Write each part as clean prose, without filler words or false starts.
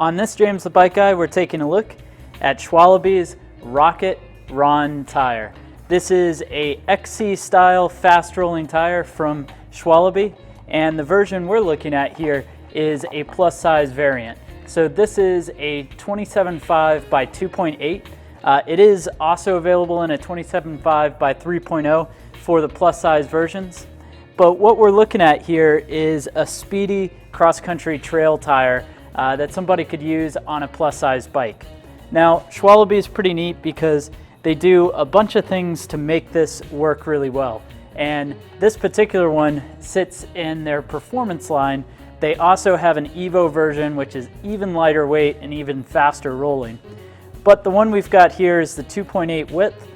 On this James the Bike Guy, we're taking a look at Schwalbe's Rocket Ron tire. This is a XC style fast rolling tire from Schwalbe, and the version we're looking at here is a plus size variant. So this is a 27.5 by 2.8. It is also available in a 27.5 by 3.0 for the plus size versions. But what we're looking at here is a speedy cross-country trail tire that somebody could use on a plus-size bike. Now, Schwalbe is pretty neat because they do a bunch of things to make this work really well. And this particular one sits in their performance line. They also have an Evo version, which is even lighter weight and even faster rolling. But the one we've got here is the 2.8 width.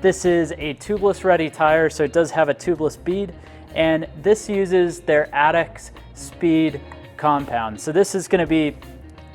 This is a tubeless ready tire, so it does have a tubeless bead. And this uses their Addex Speed compound. So this is going to be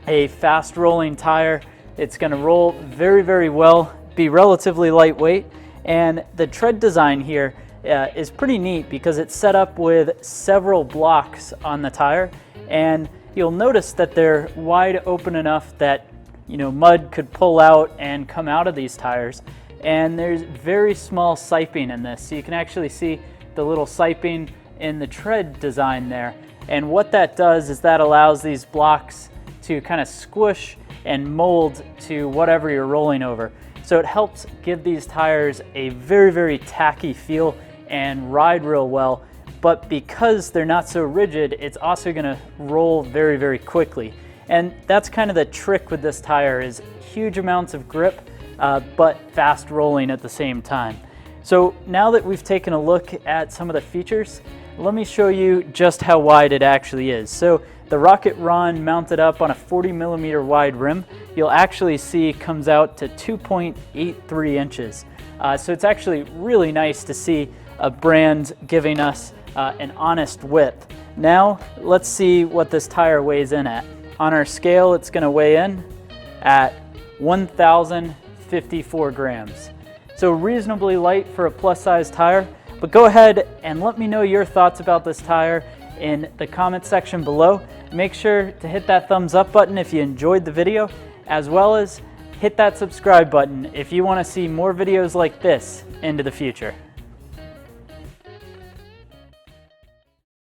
a fast rolling tire. It's going to roll very, very well, be relatively lightweight. And the tread design here is pretty neat because it's set up with several blocks on the tire. And you'll notice that they're wide open enough that mud could pull out and come out of these tires. And there's very small siping in this. So you can actually see the little siping in the tread design there. And what that does is that allows these blocks to kind of squish and mold to whatever you're rolling over. So it helps give these tires a very, very tacky feel and ride real well. But because they're not so rigid, it's also going to roll very, very quickly. And that's kind of the trick with this tire, is huge amounts of grip, but fast rolling at the same time. So now that we've taken a look at some of the features, let me show you just how wide it actually is. So the Rocket Ron mounted up on a 40mm wide rim, you'll actually see comes out to 2.83 inches. So it's actually really nice to see a brand giving us an honest width. Now let's see what this tire weighs in at. On our scale, it's going to weigh in at 1,054 grams. So reasonably light for a plus size tire. But go ahead and let me know your thoughts about this tire in the comment section below. Make sure to hit that thumbs up button if you enjoyed the video, as well as hit that subscribe button if you want to see more videos like this into the future.